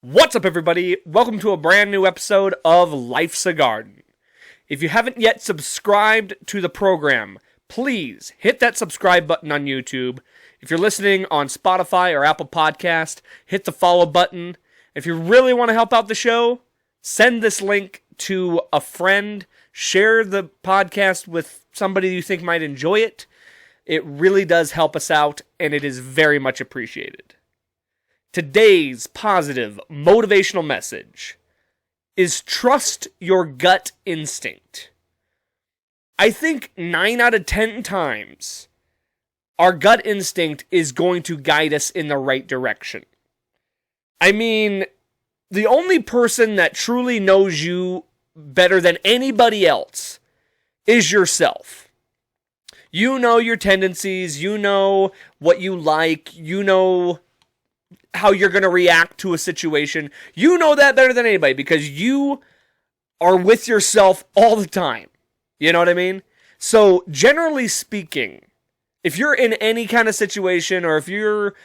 What's up, everybody? Welcome to a brand new episode of Life's a Garden. If you haven't yet subscribed to the program, please hit that subscribe button on YouTube. If you're listening on Spotify or Apple Podcast, hit the follow button. If you really want to help out the show, send this link to a friend. Share the podcast with somebody you think might enjoy it. It really does help us out, and it is very much appreciated. Today's positive, motivational message is trust your gut instinct. I think 9 out of 10 times, our gut instinct is going to guide us in the right direction. I mean, the only person that truly knows you better than anybody else is yourself. You know your tendencies, you know what you like, you know how you're going to react to a situation. You know that better than anybody because you are with yourself all the time. You know what I mean? So, generally speaking, if you're in any kind of situation or if you're,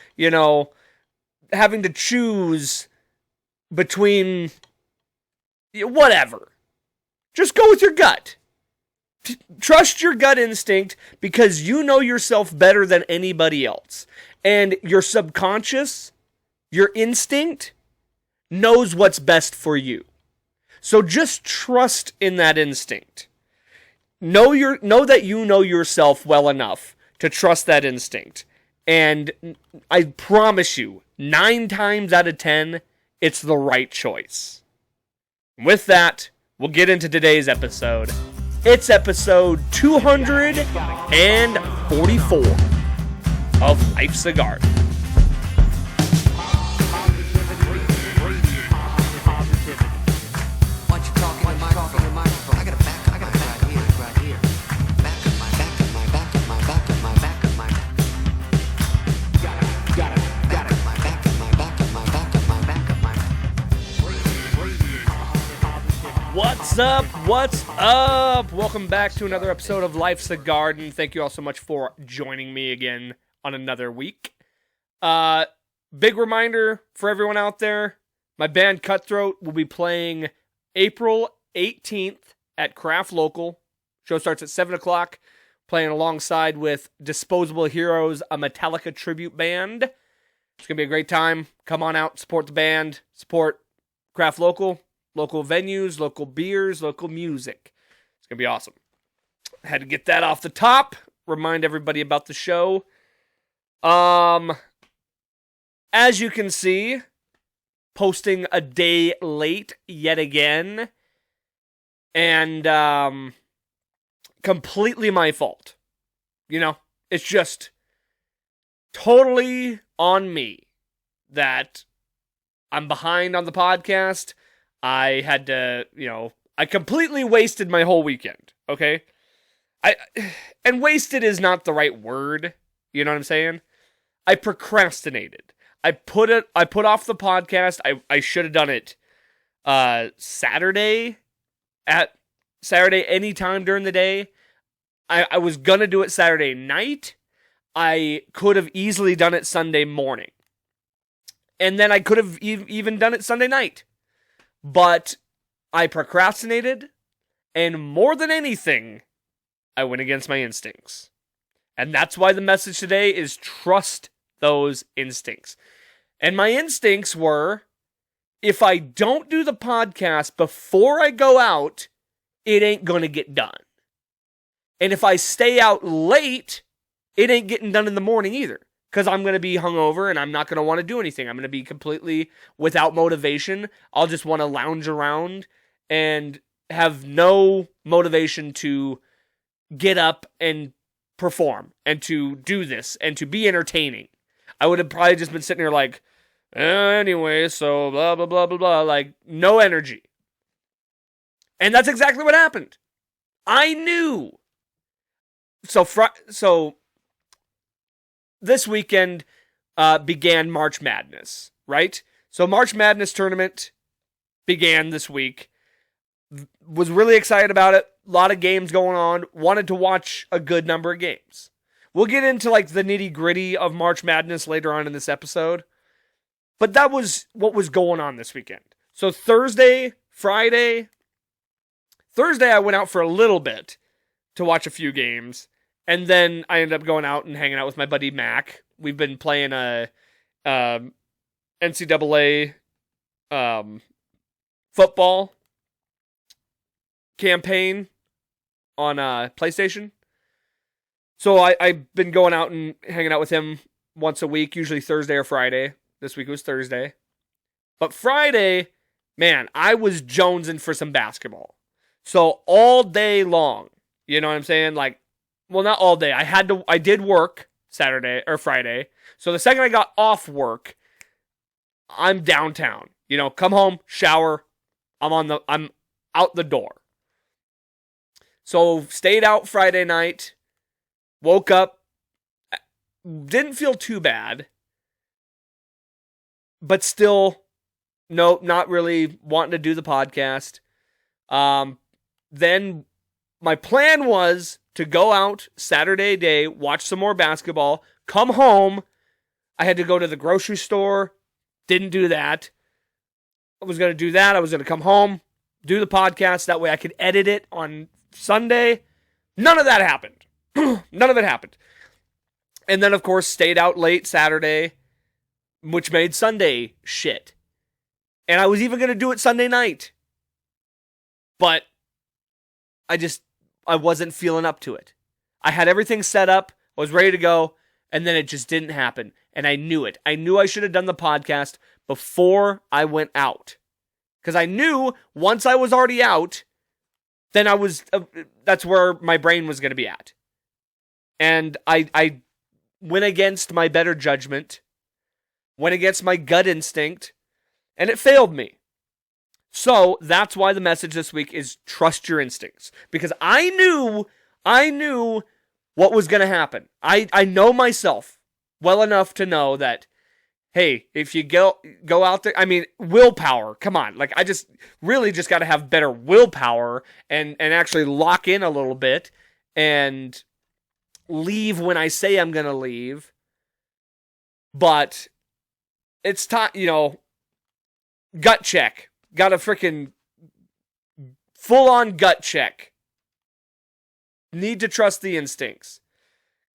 having to choose between whatever, just go with your gut. Trust your gut instinct because you know yourself better than anybody else. And your subconscious, your instinct, knows what's best for you. So just trust in that instinct. Know that you know yourself well enough to trust that instinct. And I promise you, 9 times out of 10, it's the right choice. With that, we'll get into today's episode. It's episode 244 of Life's a Garden. What's up? Welcome back to another episode of Life's a Garden. Thank you all so much for joining me again on another week. Big reminder for everyone out there, my band Cutthroat will be playing April 18th at Craft Local. Show starts at 7 o'clock, playing alongside with Disposable Heroes, a Metallica tribute band. It's going to be a great time. Come on out, support the band, support Craft Local. Local venues, local beers, local music. It's going to be awesome. I had to get that off the top. Remind everybody about the show. As you can see, posting a day late yet again. And completely my fault. It's just totally on me that I'm behind on the podcast. I had to, I completely wasted my whole weekend, okay? And wasted is not the right word, you know what I'm saying? I procrastinated. I put off the podcast. I should have done it Saturday anytime during the day. I was going to do it Saturday night. I could have easily done it Sunday morning. And then I could have even done it Sunday night. But I procrastinated, and more than anything, I went against my instincts. And that's why the message today is trust those instincts. And my instincts were, if I don't do the podcast before I go out, it ain't going to get done. And if I stay out late, it ain't getting done in the morning either. Because I'm going to be hungover and I'm not going to want to do anything. I'm going to be completely without motivation. I'll just want to lounge around and have no motivation to get up and perform and to do this and to be entertaining. I would have probably just been sitting here like, anyway, so blah, blah, blah, blah, blah. Like, no energy. And that's exactly what happened. I knew. So this weekend began March Madness, right? So March Madness tournament began this week. Was really excited about it. A lot of games going on. Wanted to watch a good number of games. We'll get into like the nitty gritty of March Madness later on in this episode. But that was what was going on this weekend. So Thursday, Friday, Thursday I went out for a little bit to watch a few games. And then I ended up going out and hanging out with my buddy Mac. We've been playing a NCAA football campaign on PlayStation. So I've been going out and hanging out with him once a week, usually Thursday or Friday. This week it was Thursday. But Friday, man, I was jonesing for some basketball. So all day long, you know what I'm saying? Like, well, not all day. I did work Saturday or Friday. So the second I got off work, I'm downtown. You know, come home, shower, I'm out the door. So stayed out Friday night, woke up, didn't feel too bad, but still, no, not really wanting to do the podcast. Then my plan was to go out Saturday day, watch some more basketball, come home. I had to go to the grocery store. Didn't do that. I was going to do that. I was going to come home, do the podcast. That way I could edit it on Sunday. None of that happened. None of it happened. And then, of course, stayed out late Saturday, which made Sunday shit. And I was even going to do it Sunday night. But I wasn't feeling up to it. I had everything set up. I was ready to go. And then it just didn't happen. And I knew it. I knew I should have done the podcast before I went out. Because I knew once I was already out, then that's where my brain was going to be at. And I went against my better judgment, went against my gut instinct, and it failed me. So that's why the message this week is trust your instincts. Because I knew what was going to happen. I know myself well enough to know that, hey, if you go out there, I mean, willpower, come on. Like, I just really just got to have better willpower and actually lock in a little bit and leave when I say I'm going to leave. But it's time, gut check. Got a freaking full-on gut check. Need to trust the instincts.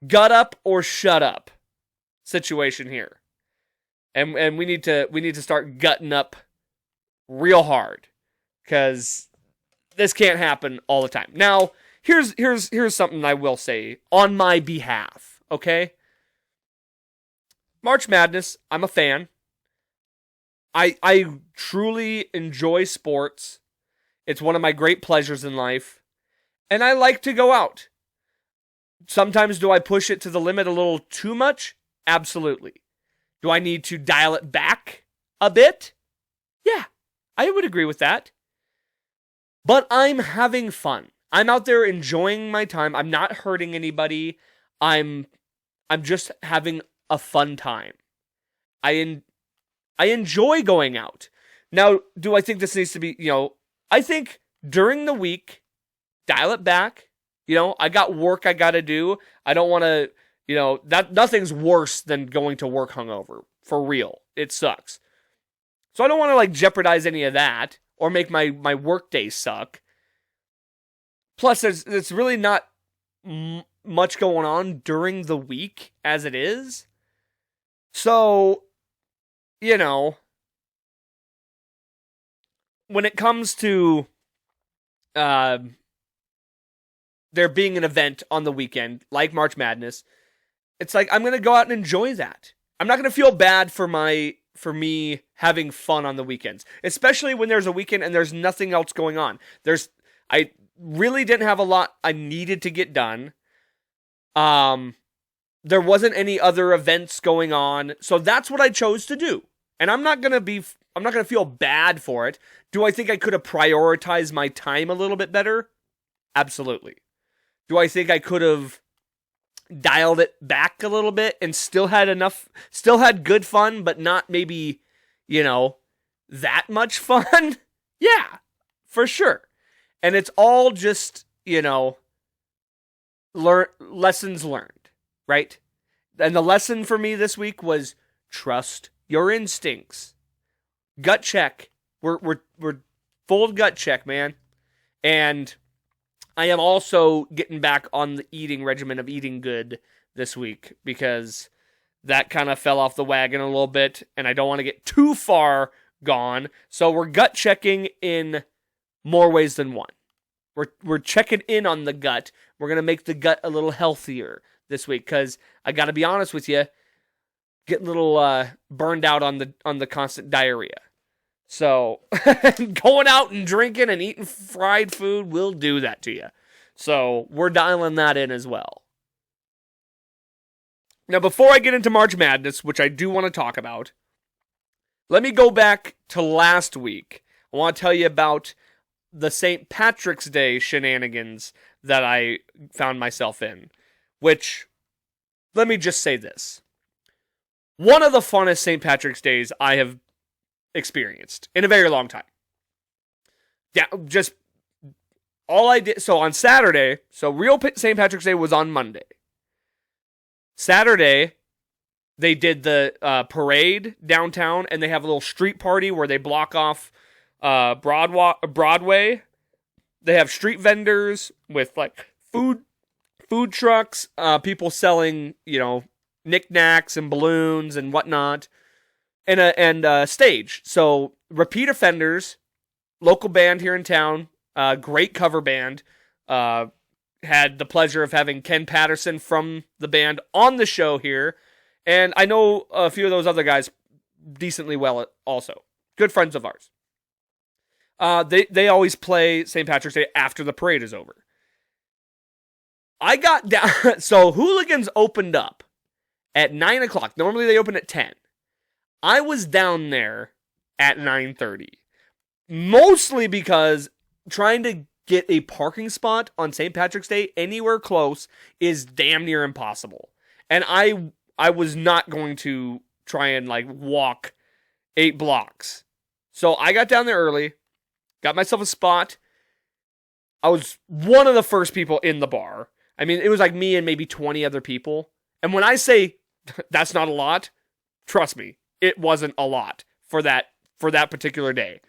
Gut up or shut up situation here. And we need to start gutting up real hard, because this can't happen all the time. Now, here's something I will say on my behalf, okay? March Madness, I'm a fan. I truly enjoy sports. It's one of my great pleasures in life. And I like to go out. Sometimes do I push it to the limit a little too much? Absolutely. Do I need to dial it back a bit? Yeah, I would agree with that. But I'm having fun. I'm out there enjoying my time. I'm not hurting anybody. I'm just having a fun time. I enjoy going out. Now, do I think this needs to be, I think during the week, dial it back. I got work I got to do. I don't want to, that nothing's worse than going to work hungover. For real. It sucks. So I don't want to jeopardize any of that or make my work day suck. Plus, there's really not much going on during the week as it is. So, when it comes to there being an event on the weekend, like March Madness, it's like I'm going to go out and enjoy that. I'm not going to feel bad for me having fun on the weekends, especially when there's a weekend and there's nothing else going on. I really didn't have a lot I needed to get done. There wasn't any other events going on, so that's what I chose to do. And I'm not going to feel bad for it. Do I think I could have prioritized my time a little bit better? Absolutely. Do I think I could have dialed it back a little bit and still had good fun, but not maybe, that much fun? Yeah, for sure. And it's all just, lessons learned, right? And the lesson for me this week was trust your instincts. Gut check. We're full gut check, man. And I am also getting back on the eating regimen of eating good this week because that kind of fell off the wagon a little bit, and I don't want to get too far gone. So we're gut checking in more ways than one. We're checking in on the gut. We're going to make the gut a little healthier this week because I got to be honest with you, getting a little burned out on the constant diarrhea. So going out and drinking and eating fried food will do that to you. So we're dialing that in as well. Now, before I get into March Madness, which I do want to talk about, let me go back to last week. I want to tell you about the St. Patrick's Day shenanigans that I found myself in, which, let me just say this. One of the funnest St. Patrick's Days I have experienced in a very long time. Yeah, just all I did. So on Saturday, so real St. Patrick's Day was on Monday. Saturday, they did the parade downtown, and they have a little street party where they block off Broadway. They have street vendors with like food trucks, people selling, knickknacks and balloons and whatnot, and a stage. So repeat offenders, local band here in town, great cover band. Had the pleasure of having Ken Patterson from the band on the show here, and I know a few of those other guys decently well also. Good friends of ours. They always play St. Patrick's Day after the parade is over. I got down, so Hooligans opened up at 9 o'clock. Normally they open at 10. I was down there at 9:30. Mostly because trying to get a parking spot on St. Patrick's Day anywhere close is damn near impossible. And I was not going to try and walk 8 blocks. So I got down there early, got myself a spot. I was one of the first people in the bar. I mean, it was like me and maybe 20 other people. And when I say that's not a lot, trust me, it wasn't a lot for that particular day.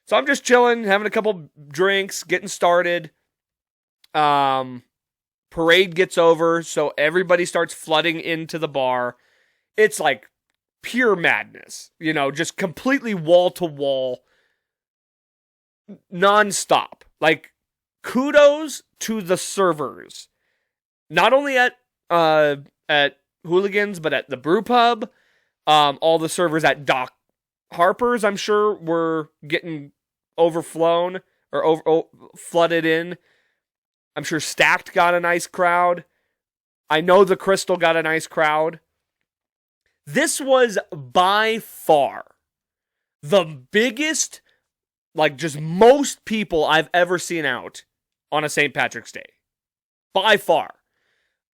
So I'm just chilling, having a couple drinks, getting started. Parade gets over, so everybody starts flooding into the bar. It's like pure madness, just completely wall to wall, nonstop. Like, kudos to the servers, not only at Hooligans, but at the Brew Pub. All the servers at Doc Harper's, I'm sure, were getting overflown or flooded in. I'm sure Stacked got a nice crowd. I know the Crystal got a nice crowd. This was by far the biggest, just most people I've ever seen out on a St. Patrick's Day. By far.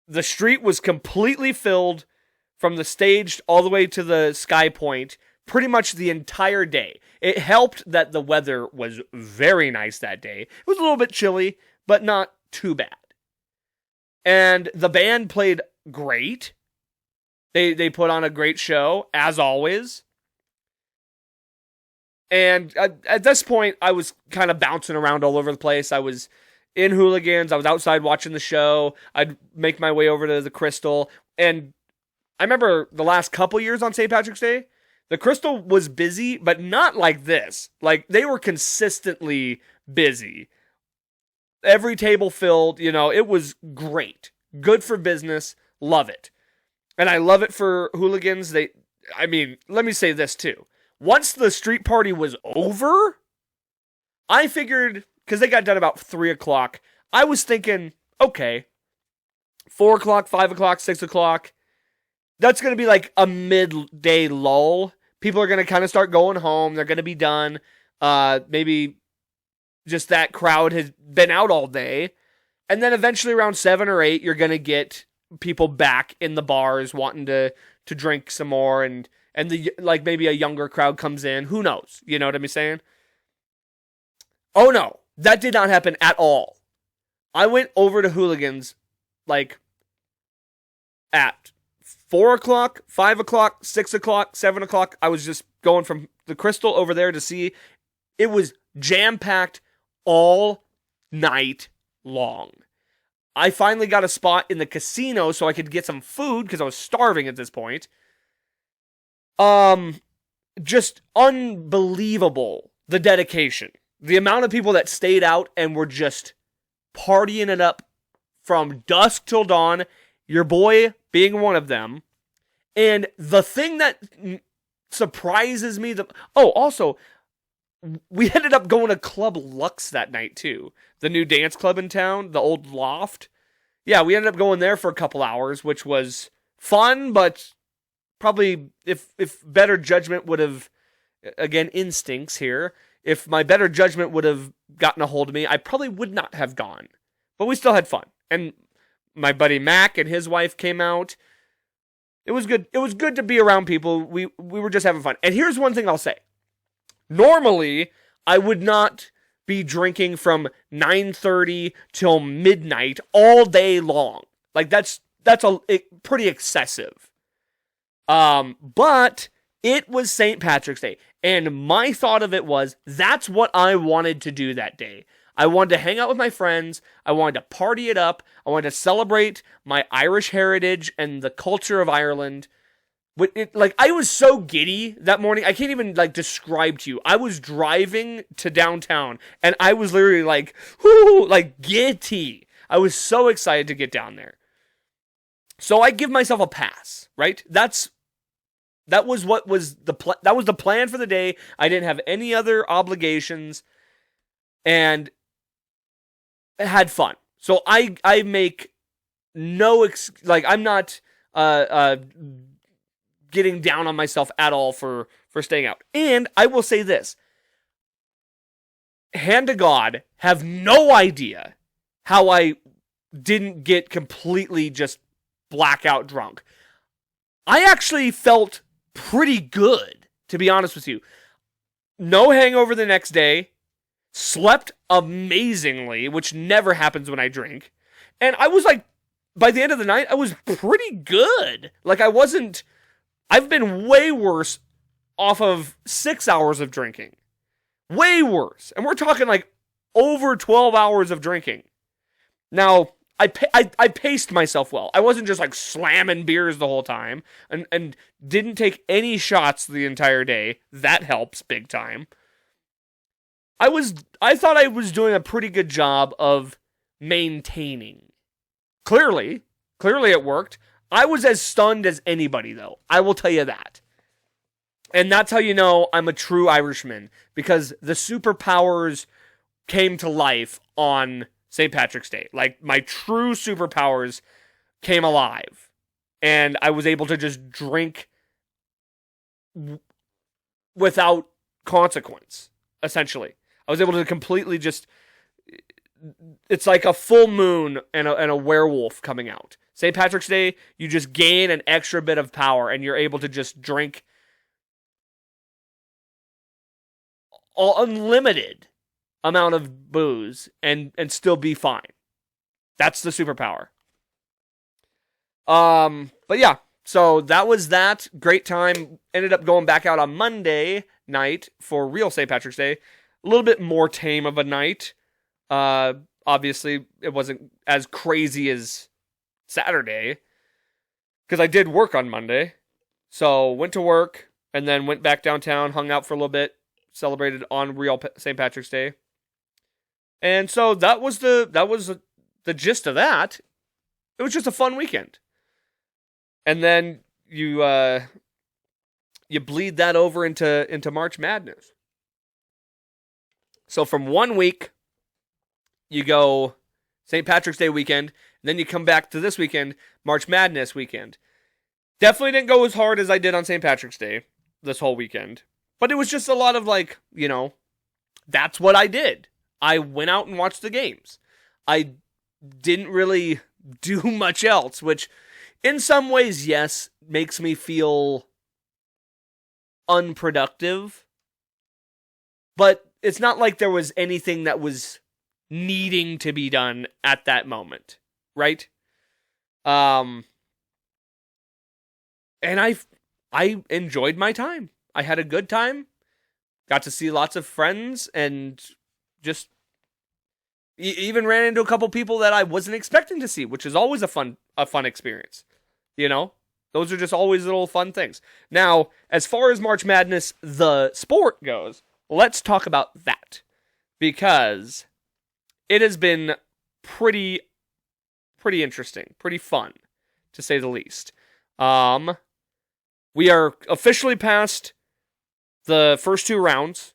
The street was completely filled from the stage all the way to the Sky Point pretty much the entire day. It helped that the weather was very nice that day. It was a little bit chilly, but not too bad. And the band played great. They put on a great show, as always. And at this point, I was kind of bouncing around all over the place. I was in Hooligans. I was outside watching the show. I'd make my way over to the Crystal. And I remember the last couple years on St. Patrick's Day, the Crystal was busy, but not like this. Like, they were consistently busy. Every table filled, it was great. Good for business. Love it. And I love it for Hooligans. Let me say this too. Once the street party was over, I figured, because they got done about 3 o'clock, I was thinking, okay, 4 o'clock, 5 o'clock, 6 o'clock, that's going to be like a midday lull. People are going to kind of start going home. They're going to be done. Maybe just that crowd has been out all day. And then eventually around 7 or 8, you're going to get people back in the bars wanting to drink some more. And maybe a younger crowd comes in. Who knows? You know what I'm saying? Oh no, that did not happen at all. I went over to Hooligans at 4 o'clock, 5 o'clock, 6 o'clock, 7 o'clock. I was just going from the Crystal over there to see. It was jam-packed all night long. I finally got a spot in the casino so I could get some food because I was starving at this point. Just unbelievable, the dedication. The amount of people that stayed out and were just partying it up from dusk till dawn. Your boy being one of them. And the thing that surprises me, also, we ended up going to Club Lux that night too. The new dance club in town, the old Loft. Yeah, we ended up going there for a couple hours, which was fun, but probably if better judgment would have, again, instincts here, if my better judgment would have gotten a hold of me, I probably would not have gone. But we still had fun. And my buddy Mac and his wife came out. It was good. It was good to be around people. We were just having fun. And here's one thing I'll say. Normally, I would not be drinking from 9:30 till midnight all day long. Like that's pretty excessive. But it was St. Patrick's Day, and my thought of it was that's what I wanted to do that day. I wanted to hang out with my friends. I wanted to party it up. I wanted to celebrate my Irish heritage and the culture of Ireland. But I was so giddy that morning. I can't even describe to you. I was driving to downtown and I was literally giddy. I was so excited to get down there. So I give myself a pass, right? That was the plan for the day. I didn't have any other obligations and had fun. So I make no I'm not getting down on myself at all for staying out. And I will say this. Hand to God, have no idea how I didn't get completely just blackout drunk. I actually felt pretty good, to be honest with you. No hangover the next day. Slept amazingly, which never happens when I drink. And I was by the end of the night, I was pretty good. I've been way worse off of 6 hours of drinking. Way worse. And we're talking over 12 hours of drinking. Now, I paced myself well. I wasn't just slamming beers the whole time and didn't take any shots the entire day. That helps big time. I thought I was doing a pretty good job of maintaining. Clearly it worked. I was as stunned as anybody, though. I will tell you that. And that's how you know I'm a true Irishman, because the superpowers came to life on St. Patrick's Day. My true superpowers came alive. And I was able to just drink without consequence, essentially. I was able to completely just... It's like a full moon and a werewolf coming out. St. Patrick's Day, you just gain an extra bit of power and you're able to just drink an unlimited amount of booze and still be fine. That's the superpower. But yeah, so that was that. Great time. Ended up going back out on Monday night for real St. Patrick's Day. A little bit more tame of a night. Obviously, it wasn't as crazy as Saturday, because I did work on Monday. So went to work and then went back downtown, hung out for a little bit, celebrated on real St. Patrick's Day. And so that was the gist of that. It was just a fun weekend. And then you bleed that over into March Madness. So from 1 week, you go St. Patrick's Day weekend, and then you come back to this weekend, March Madness weekend. Definitely didn't go as hard as I did on St. Patrick's Day this whole weekend. But it was just a lot of that's what I did. I went out and watched the games. I didn't really do much else, which in some ways, yes, makes me feel unproductive. But it's not like there was anything that was needing to be done at that moment, right? And I enjoyed my time. I had a good time. Got to see lots of friends and just even ran into a couple people that I wasn't expecting to see, which is always a fun experience. You know? Those are just always little fun things. Now, as far as March Madness, the sport goes, let's talk about that. Because it has been pretty interesting, pretty fun, to say the least. We are officially past the first 2 rounds.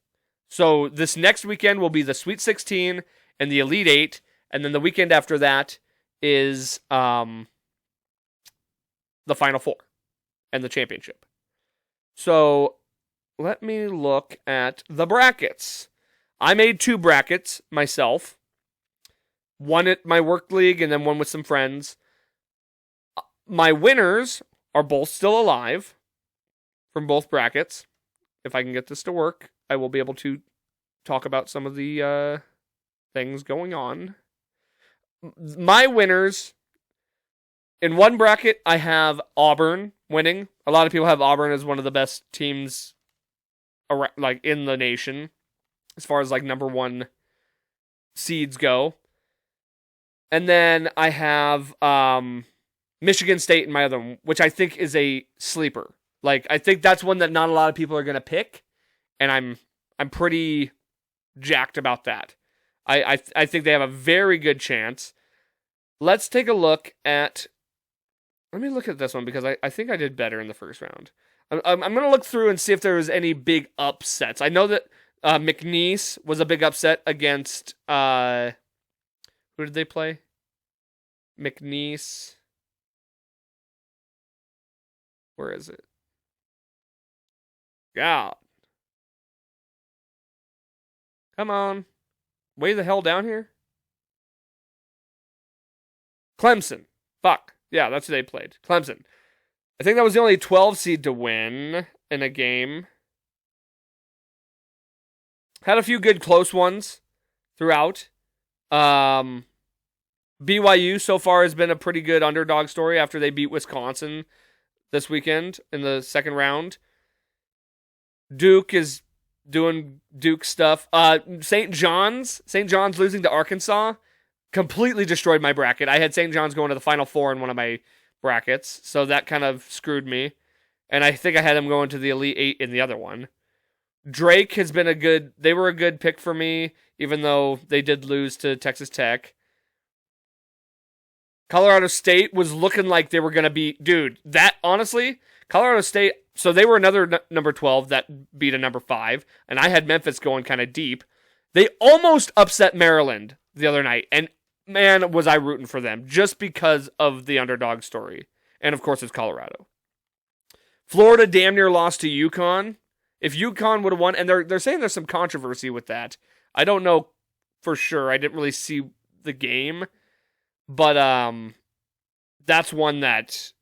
So this next weekend will be the Sweet 16 and the Elite 8. And then the weekend after that is the Final 4 and the championship. So let me look at the brackets. I made 2 brackets myself. One at my work league and then one with some friends. My winners are both still alive from both brackets. If I can get this to work, I will be able to talk about some of the things going on. My winners, in one bracket, I have Auburn winning. A lot of people have Auburn as one of the best teams around, like in the nation, as far as like number 1 seeds go. And then I have Michigan State in my other one, which I think is a sleeper. Like, I think that's one that not a lot of people are going to pick, and I'm pretty jacked about that. I think they have a very good chance. Let's take a look at... Let me look at this one, because I think I did better in the first round. I'm going to look through and see if there was any big upsets. I know that McNeese was a big upset against... who did they play? McNeese. Where is it? God. Come on. Way the hell down here. Clemson. Fuck. Yeah, that's who they played. Clemson. I think that was the only 12 seed to win in a game. Had a few good close ones throughout. BYU so far has been a pretty good underdog story after they beat Wisconsin this weekend in the second round. Duke is doing Duke stuff. St. John's losing to Arkansas completely destroyed my bracket. I had St. John's going to the Final Four in one of my brackets, so that kind of screwed me. And I think I had them going to the Elite 8 in the other one. Drake has been they were a good pick for me, even though they did lose to Texas Tech. Colorado State was looking like they were going to be... Dude, that, honestly, Colorado State... So they were another number 12 that beat a number 5, and I had Memphis going kind of deep. They almost upset Maryland the other night, and man, was I rooting for them, just because of the underdog story. And, of course, it's Colorado. Florida damn near lost to UConn. If UConn would have won... And they're saying there's some controversy with that. I don't know for sure. I didn't really see the game. But that's one that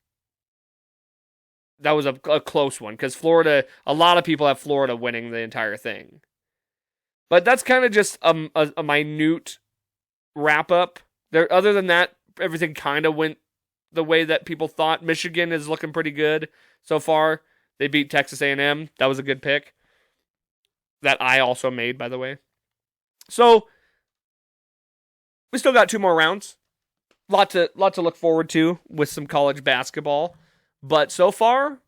was a close one, because Florida, a lot of people have Florida winning the entire thing. But that's kind of just a minute wrap up. There, other than that, everything kind of went the way that people thought. Michigan is looking pretty good so far. They beat Texas A&M. That was a good pick. That I also made, by the way. So we still got 2 more rounds. Lot to look forward to with some college basketball, but so far,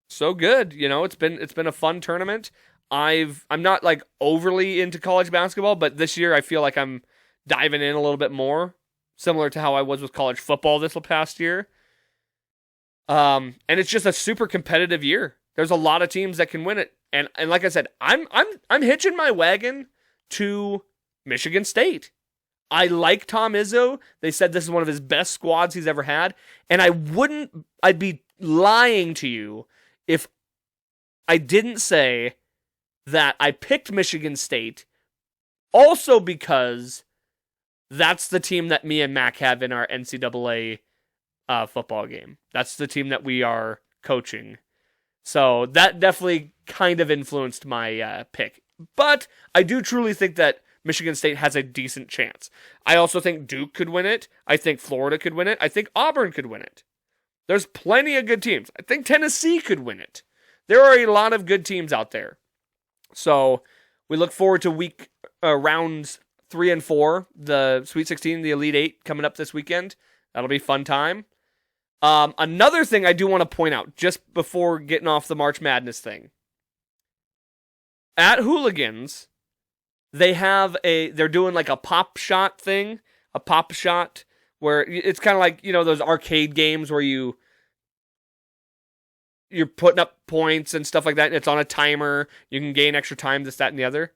so good. You know, it's been a fun tournament. I'm not like overly into college basketball, but this year I feel like I'm diving in a little bit more, similar to how I was with college football this past year. And it's just a super competitive year. There's a lot of teams that can win it, and like I said, I'm hitching my wagon to Michigan State. I like Tom Izzo. They said this is one of his best squads he's ever had. And I'd be lying to you if I didn't say that I picked Michigan State also because that's the team that me and Mac have in our NCAA football game. That's the team that we are coaching. So that definitely kind of influenced my pick. But I do truly think that Michigan State has a decent chance. I also think Duke could win it. I think Florida could win it. I think Auburn could win it. There's plenty of good teams. I think Tennessee could win it. There are a lot of good teams out there. So we look forward to rounds 3 and 4, the Sweet 16, the Elite 8 coming up this weekend. That'll be a fun time. Another thing I do want to point out, just before getting off the March Madness thing. At Hooligans, they're doing like a pop shot thing, where it's kind of like, those arcade games where you're putting up points and stuff like that, and it's on a timer. You can gain extra time, this, that, and the other.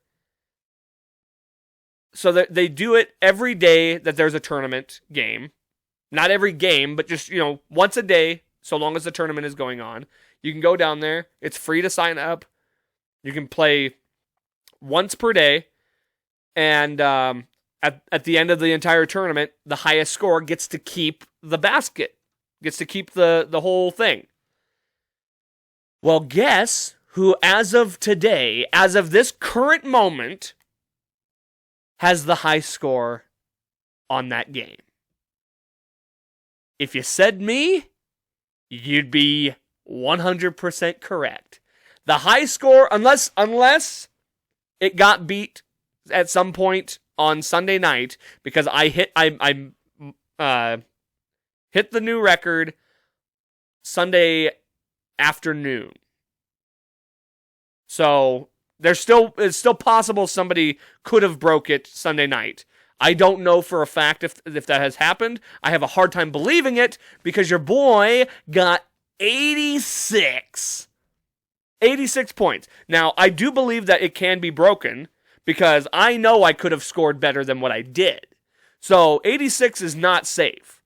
So they do it every day that there's a tournament game. Not every game, but just, once a day, so long as the tournament is going on. You can go down there. It's free to sign up. You can play once per day. And at the end of the entire tournament, the highest score gets to keep the basket. Gets to keep the whole thing. Well, guess who, as of today, as of this current moment, has the high score on that game? If you said me, you'd be 100% correct. The high score, unless it got beat at some point on Sunday night, because I hit the new record Sunday afternoon. So it's still possible somebody could have broke it Sunday night. I don't know for a fact if that has happened. I have a hard time believing it because your boy got 86 points. Now, I do believe that it can be broken because I know I could have scored better than what I did. So 86 is not safe.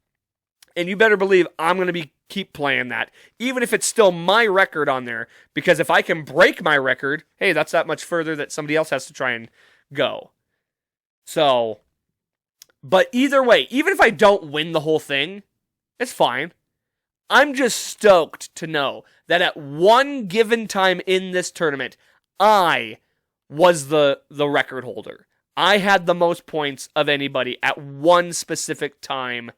And you better believe I'm going to keep playing that, even if it's still my record on there, because if I can break my record, hey, that's that much further that somebody else has to try and go. So, but either way, even if I don't win the whole thing, it's fine. I'm just stoked to know that at one given time in this tournament, I was the record holder. I had the most points of anybody at one specific time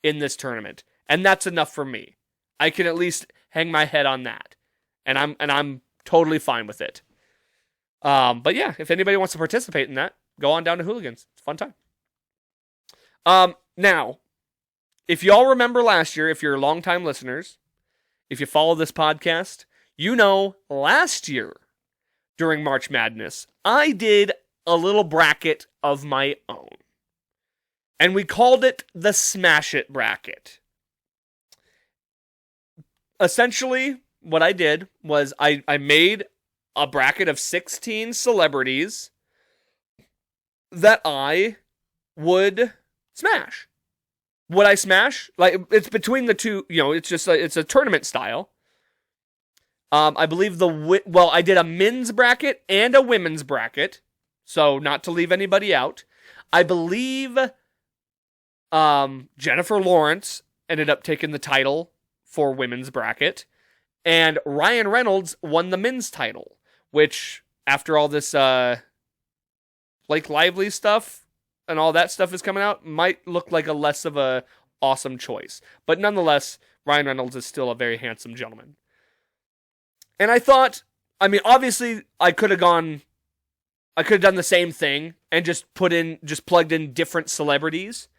in this tournament. And that's enough for me. I can at least hang my head on that. And I'm totally fine with it. But yeah, if anybody wants to participate in that, go on down to Hooligans. It's a fun time. Now, if y'all remember last year, if you're longtime listeners, if you follow this podcast, you know last year during March Madness, I did a little bracket of my own. And we called it the Smash It bracket. Essentially, what I did was I made a bracket of 16 celebrities that I would smash. Would I smash? Like, it's between the two, it's a tournament style. I believe I did a men's bracket and a women's bracket. So, not to leave anybody out. I believe Jennifer Lawrence ended up taking the title for women's bracket, and Ryan Reynolds won the men's title, which, after all this Blake Lively stuff and all that stuff is coming out, might look like a less of a awesome choice. But nonetheless, Ryan Reynolds is still a very handsome gentleman. And I thought, obviously, I could have done the same thing and just plugged in different celebrities.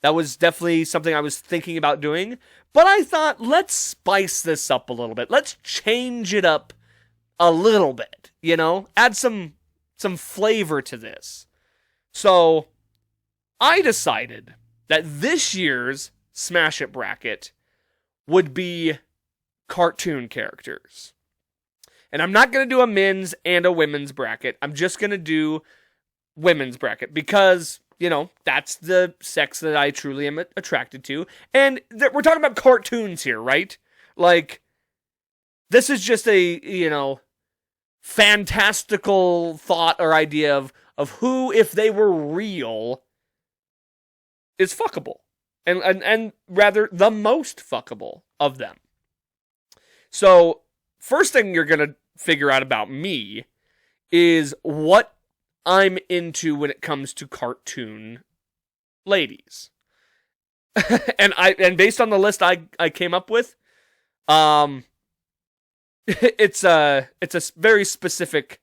That was definitely something I was thinking about doing. But I thought, let's spice this up a little bit. Let's change it up a little bit, Add some flavor to this. So, I decided that this year's Smash It bracket would be cartoon characters. And I'm not going to do a men's and a women's bracket. I'm just going to do women's bracket because, that's the sex that I truly am attracted to. And we're talking about cartoons here, right? Like, this is just a, fantastical thought or idea of who, if they were real, is fuckable. And rather, the most fuckable of them. So, first thing you're going to figure out about me is what I'm into when it comes to cartoon ladies. and based on the list I came up with, It's a very specific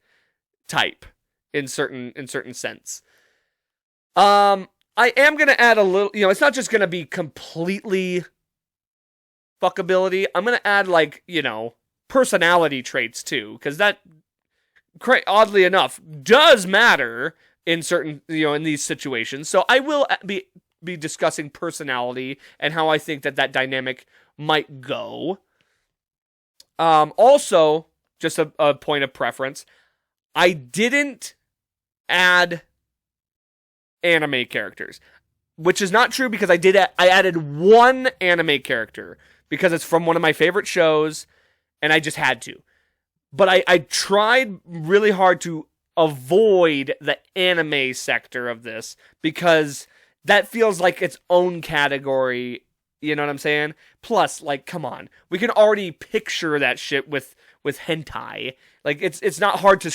type in certain sense. I am gonna add a little, it's not just gonna be completely fuckability. I'm gonna add personality traits too, because that, oddly enough, does matter in certain, in these situations. So I will be discussing personality and how I think that dynamic might go. Also, just a point of preference, I didn't add anime characters, which is not true because I added one anime character because it's from one of my favorite shows and I just had to. But I tried really hard to avoid the anime sector of this because that feels like its own category. You know what I'm saying? Plus, come on, we can already picture that shit with hentai. It's not hard to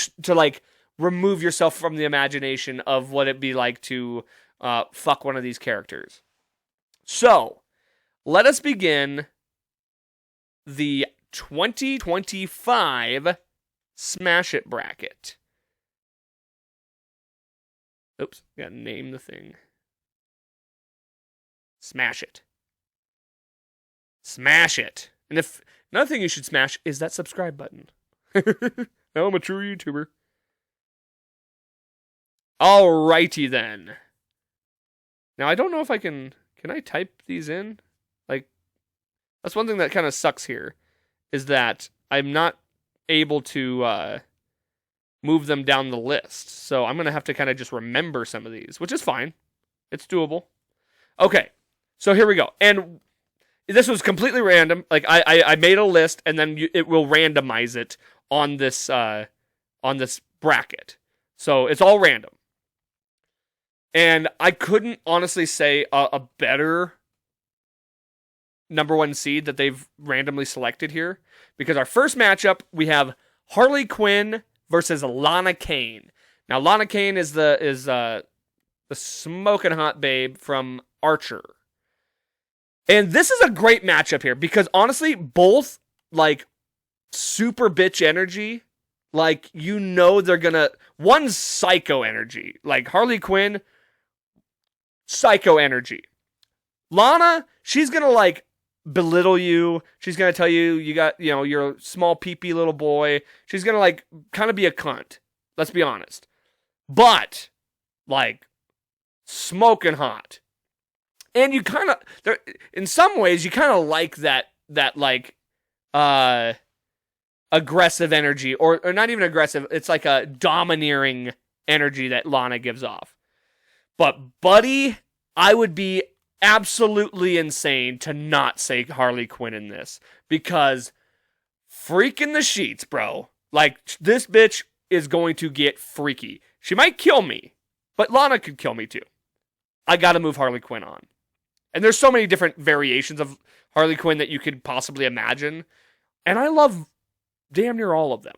remove yourself from the imagination of what it'd be like to fuck one of these characters. So, let us begin the 2025 Smash It bracket. Oops, gotta name the thing. Smash It. Smash it. And if another thing you should smash is that subscribe button. Now I'm a true YouTuber. Alrighty then. Now I don't know if I can I type these in? That's one thing that kind of sucks here, is that I'm not able to move them down the list. So I'm gonna have to kind of just remember some of these, which is fine. It's doable. Okay, so here we go. And this was completely random. I made a list, and then it will randomize it on this bracket. So it's all random. And I couldn't honestly say a better number one seed that they've randomly selected here, because our first matchup we have Harley Quinn versus Lana Kane. Now Lana Kane is the smoking hot babe from Archer. And this is a great matchup here because honestly, both super bitch energy. They're gonna, one's psycho energy. Harley Quinn, psycho energy. Lana, she's gonna belittle you. She's gonna tell you got, you're a small peepee little boy. She's gonna kind of be a cunt. Let's be honest. But smoking hot. And you kind of, in some ways, you kind of like that aggressive energy, or not even aggressive. It's like a domineering energy that Lana gives off. But buddy, I would be absolutely insane to not say Harley Quinn in this, because freaking the sheets, bro. This bitch is going to get freaky. She might kill me, but Lana could kill me too. I gotta move Harley Quinn on. And there's so many different variations of Harley Quinn that you could possibly imagine. And I love damn near all of them.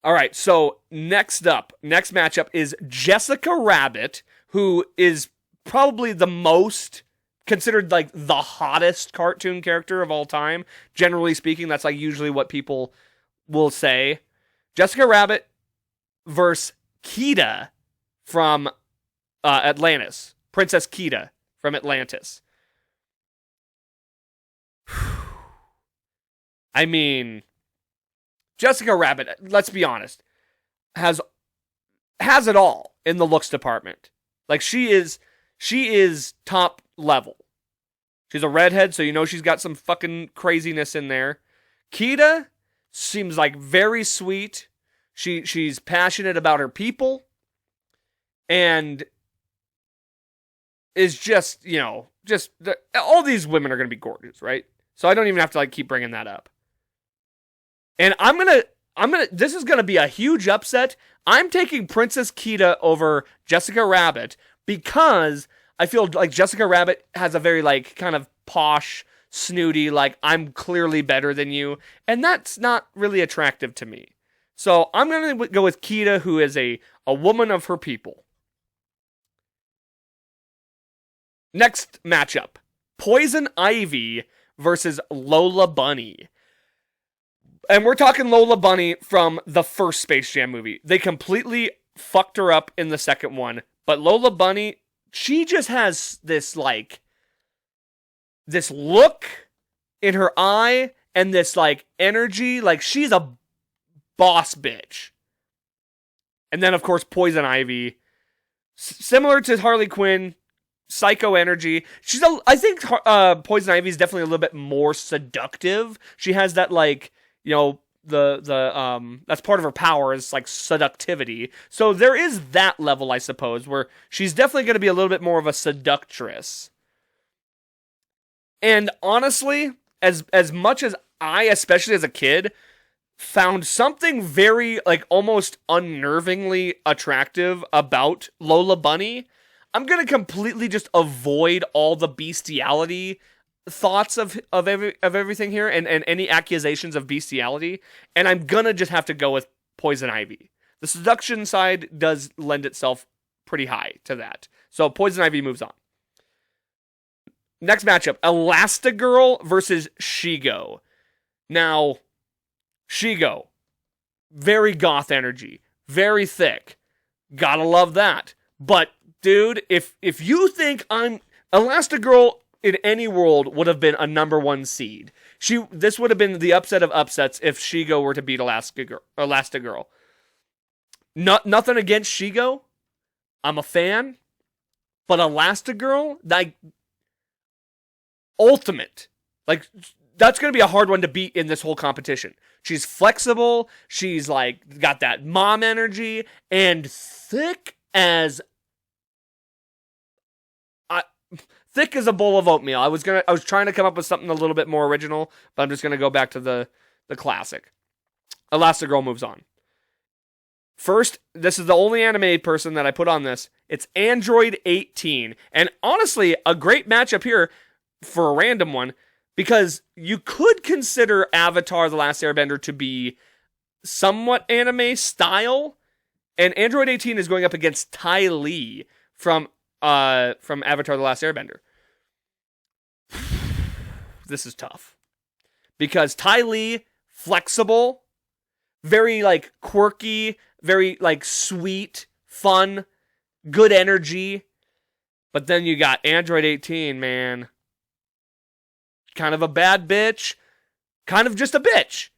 All right, so next matchup is Jessica Rabbit, who is probably the most considered the hottest cartoon character of all time. Generally speaking, that's usually what people will say. Jessica Rabbit versus Kida from Atlantis. Princess Kida from Atlantis. I mean, Jessica Rabbit, let's be honest, has it all in the looks department. She is top level. She's a redhead, so she's got some fucking craziness in there. Kida seems very sweet. She's passionate about her people, and is just all these women are going to be gorgeous, right? So I don't even have to keep bringing that up. And I'm going to this is going to be a huge upset. I'm taking Princess Kida over Jessica Rabbit because I feel like Jessica Rabbit has a very kind of posh, snooty, I'm clearly better than you, and that's not really attractive to me. So I'm going to go with Kida, who is a woman of her people. Next matchup, Poison Ivy versus Lola Bunny. And we're talking Lola Bunny from the first Space Jam movie. They completely fucked her up in the second one. But Lola Bunny, she just has this, like, this look in her eye and this, like, energy. Like, she's a boss bitch. And then, of course, Poison Ivy. Similar to Harley Quinn, psycho energy. I think Poison Ivy is definitely a little bit more seductive. She has that, like, you know, that's part of her power is like seductivity. So there is that level, I suppose, where she's definitely going to be a little bit more of a seductress. And honestly, as much as I, especially as a kid, found something very, like, almost unnervingly attractive about Lola Bunny, I'm going to completely just avoid all the bestiality thoughts of everything here and any accusations of bestiality, and I'm gonna just have to go with Poison Ivy. The seduction side does lend itself pretty high to that. So Poison Ivy moves on. Next matchup, Elastigirl versus Shigo. Now, Shigo, very goth energy, very thick. Gotta love that. But, dude, if you think Elastigirl in any world would have been a number one seed. This would have been the upset of upsets if Shigo were to beat Elastigirl. Nothing against Shigo. I'm a fan. But Elastigirl, like, ultimate. Like, that's going to be a hard one to beat in this whole competition. She's flexible. She's, like, got that mom energy. And thick as a bowl of oatmeal. I was trying to come up with something a little bit more original, but I'm just gonna go back to the classic. Elastigirl moves on. First, this is the only anime person that I put on this. It's Android 18. And honestly, a great matchup here for a random one, because you could consider Avatar: The Last Airbender to be somewhat anime style, and Android 18 is going up against Ty Lee from Avatar: The Last Airbender. This is tough. Because Ty Lee, flexible, very, like, quirky, very, like, sweet, fun, good energy. But then you got Android 18, man. Kind of a bad bitch. Kind of just a bitch.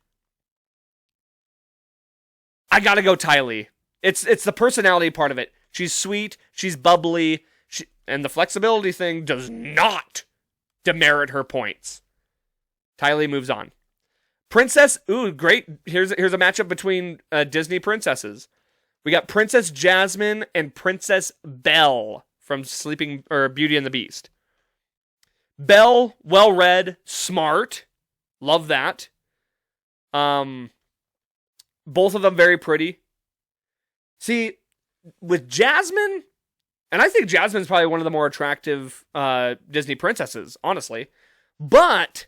I gotta go Ty Lee. It's the personality part of it. She's sweet, she's bubbly, and the flexibility thing does not demerit her points. Ty Lee moves on. Princess, great. Here's a matchup between Disney princesses. We got Princess Jasmine and Princess Belle from Beauty and the Beast. Belle, well-read, smart. Love that. Both of them very pretty. See, with Jasmine, and I think Jasmine's probably one of the more attractive Disney princesses, honestly. But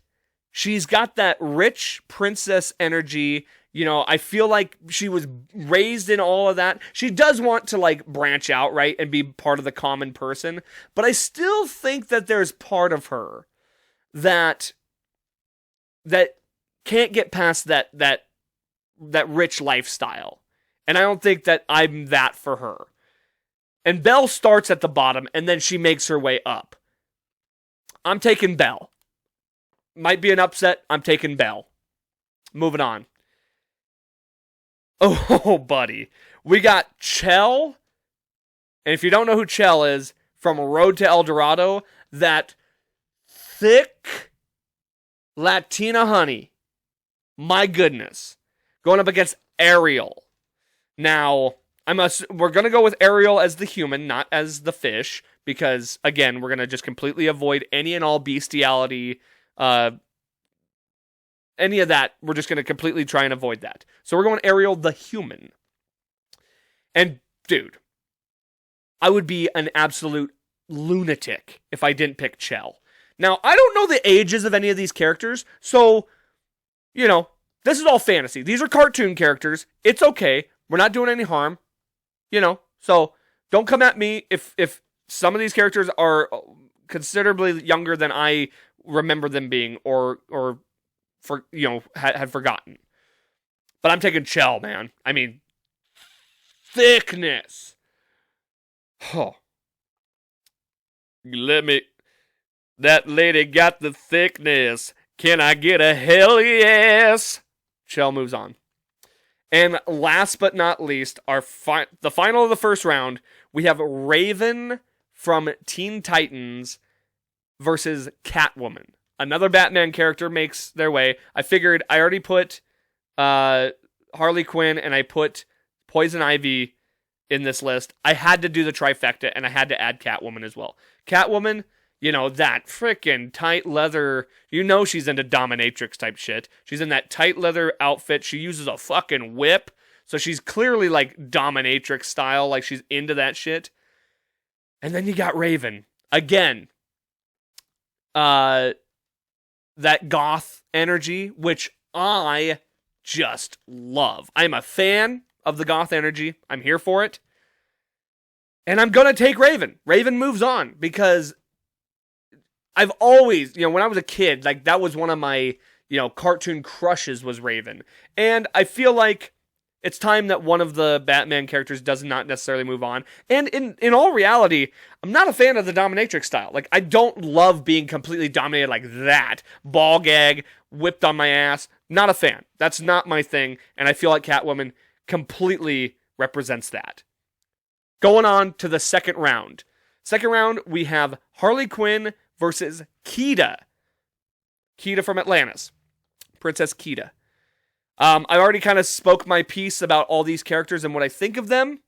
she's got that rich princess energy. You know, I feel like she was raised in all of that. She does want to, like, branch out, right, and be part of the common person. But I still think that there's part of her that can't get past that rich lifestyle. And I don't think that I'm that for her. And Belle starts at the bottom, and then she makes her way up. I'm taking Belle. Might be an upset. I'm taking Belle. Moving on. Oh, buddy. We got Chell. And if you don't know who Chell is, from Road to El Dorado, that thick Latina honey. My goodness. Going up against Ariel. Now, we're going to go with Ariel as the human, not as the fish, because, again, we're going to just completely avoid any and all bestiality, any of that. We're just going to completely try and avoid that. So we're going Ariel the human. And, dude, I would be an absolute lunatic if I didn't pick Chell. Now, I don't know the ages of any of these characters, so, you know, this is all fantasy. These are cartoon characters. It's okay. We're not doing any harm. You know, so don't come at me if some of these characters are considerably younger than I remember them being or for had forgotten. But I'm taking Chell, man. I mean, thickness. Oh. That lady got the thickness. Can I get a hell yes? Chell moves on. And last but not least, the final of the first round, we have Raven from Teen Titans versus Catwoman. Another Batman character makes their way. I figured I already put Harley Quinn and I put Poison Ivy in this list. I had to do the trifecta and I had to add Catwoman as well. Catwoman, that freaking tight leather, she's into dominatrix type shit. She's in that tight leather outfit. She uses a fucking whip. So she's clearly like dominatrix style, like she's into that shit. And then you got Raven. Again, that goth energy, which I just love. I'm a fan of the goth energy. I'm here for it. And I'm going to take Raven. Raven moves on because I've always, when I was a kid, like that was one of my, cartoon crushes was Raven. And I feel like it's time that one of the Batman characters does not necessarily move on. And in all reality, I'm not a fan of the dominatrix style. Like, I don't love being completely dominated like that. Ball gag, whipped on my ass. Not a fan. That's not my thing. And I feel like Catwoman completely represents that. Going on to the second round. Second round, we have Harley Quinn versus Kida. Kida from Atlantis. Princess Kida. I already kind of spoke my piece about all these characters and what I think of them.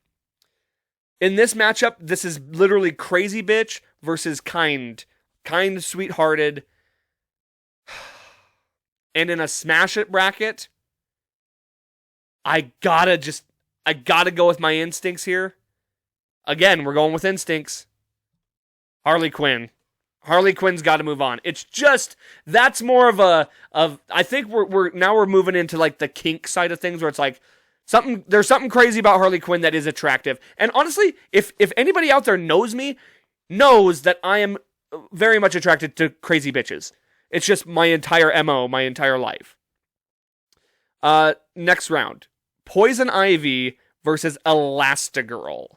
In this matchup, this is literally crazy bitch versus kind, sweethearted. And in a smash it bracket, I gotta go with my instincts here. Again, we're going with instincts. Harley Quinn. Harley Quinn's got to move on. It's just, that's more of I think we're moving into like the kink side of things where it's like there's something crazy about Harley Quinn that is attractive. And honestly, if anybody out there knows me, knows that I am very much attracted to crazy bitches. It's just my entire MO, my entire life. Next round. Poison Ivy versus Elastigirl.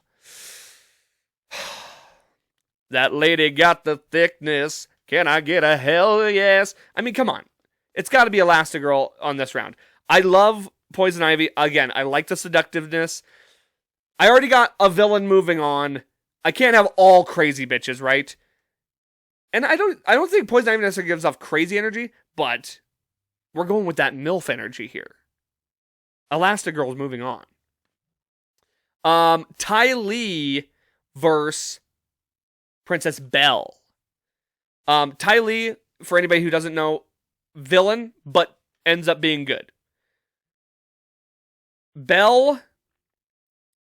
That lady got the thickness. Can I get a hell yes? I mean, come on. It's got to be Elastigirl on this round. I love Poison Ivy. Again, I like the seductiveness. I already got a villain moving on. I can't have all crazy bitches, right? And I don't think Poison Ivy necessarily gives off crazy energy, but we're going with that MILF energy here. Elastigirl's moving on. Ty Lee versus Princess Belle. Ty Lee, for anybody who doesn't know, villain, but ends up being good. Belle,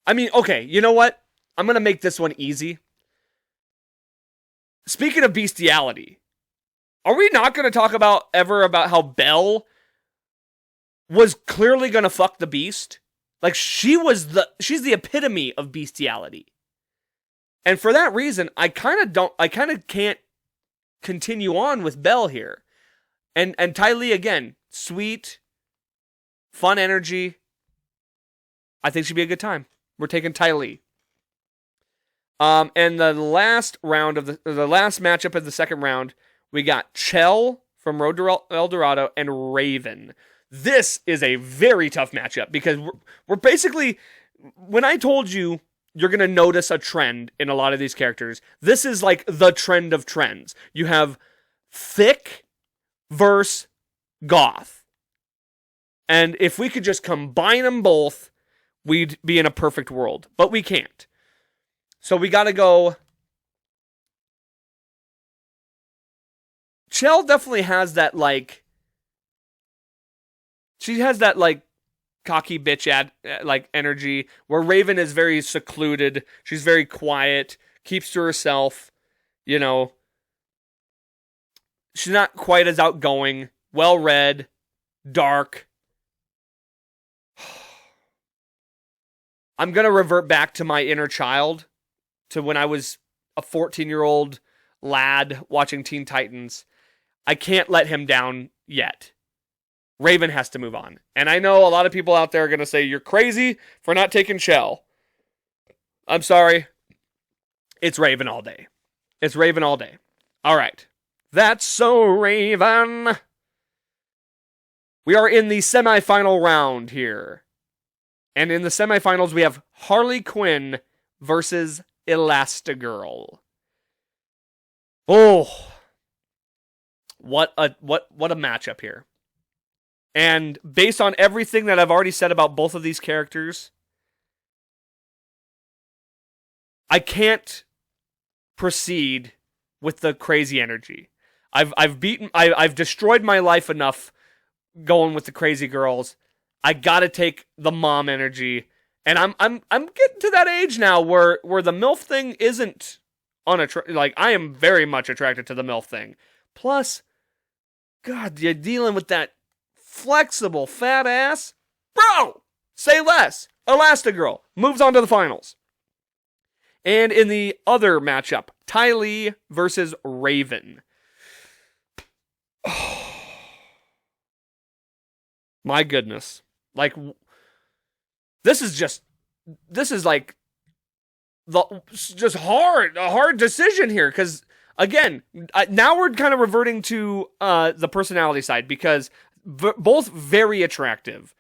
I mean, okay, you know what? I'm going to make this one easy. Speaking of bestiality, are we not going to talk about how Belle was clearly going to fuck the beast? Like, she's the epitome of bestiality. And for that reason, I kind of can't continue on with Belle here. And Ty Lee, again, sweet, fun energy. I think she'd be a good time. We're taking Ty Lee. And the last round of the last matchup of the second round, we got Chell from Road to El Dorado and Raven. This is a very tough matchup because we're basically, when I told you you're going to notice a trend in a lot of these characters, this is like the trend of trends. You have thick versus goth. And if we could just combine them both, we'd be in a perfect world. But we can't. So we got to go. Chell definitely has that like, she has that like cocky bitch like energy, where Raven is very secluded. She's very quiet, keeps to herself. She's not quite as outgoing, well-read, dark. I'm going to revert back to my inner child, to when I was a 14-year-old lad watching Teen Titans. I can't let him down yet. Raven has to move on. And I know a lot of people out there are going to say, you're crazy for not taking Chell. I'm sorry. It's Raven all day. It's Raven all day. All right. That's so Raven. We are in the semifinal round here. And in the semifinals, we have Harley Quinn versus Elastigirl. Oh, what a matchup here. And based on everything that I've already said about both of these characters, I can't proceed with the crazy energy. I've destroyed my life enough going with the crazy girls. I gotta take the mom energy, and I'm getting to that age now where the MILF thing isn't like, I am very much attracted to the MILF thing. Plus, God, you're dealing with that flexible fat ass, bro. Say less. Elastigirl moves on to the finals. And in the other matchup, Ty Lee versus Raven. Oh, my goodness. Like, this is like just a hard decision here. Because, again, now we're kind of reverting to the personality side, because both very attractive.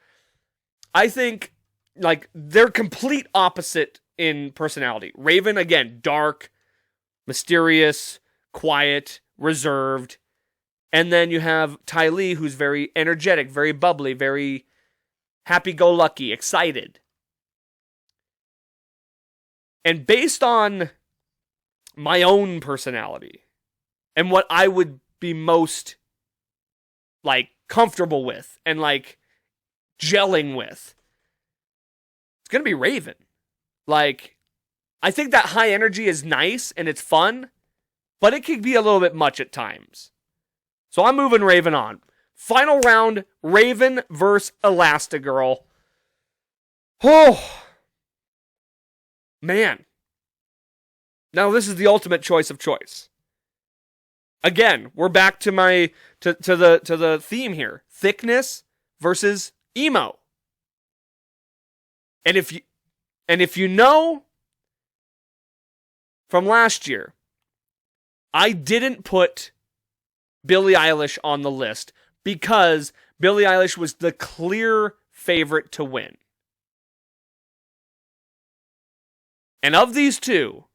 I think, like, they're complete opposite in personality. Raven, again, dark, mysterious, quiet, reserved. And then you have Ty Lee, who's very energetic, very bubbly, very happy-go-lucky, excited. And based on my own personality and what I would be most, like, comfortable with and, like, gelling with, it's going to be Raven. Like, I think that high energy is nice and it's fun, but it can be a little bit much at times. So I'm moving Raven on. Final round, Raven versus Elastigirl. Oh, man. Now this is the ultimate choice of choice. Again, we're back to the theme here. Thickness versus emo. And if you know from last year, I didn't put Billie Eilish on the list because Billie Eilish was the clear favorite to win. And of these two,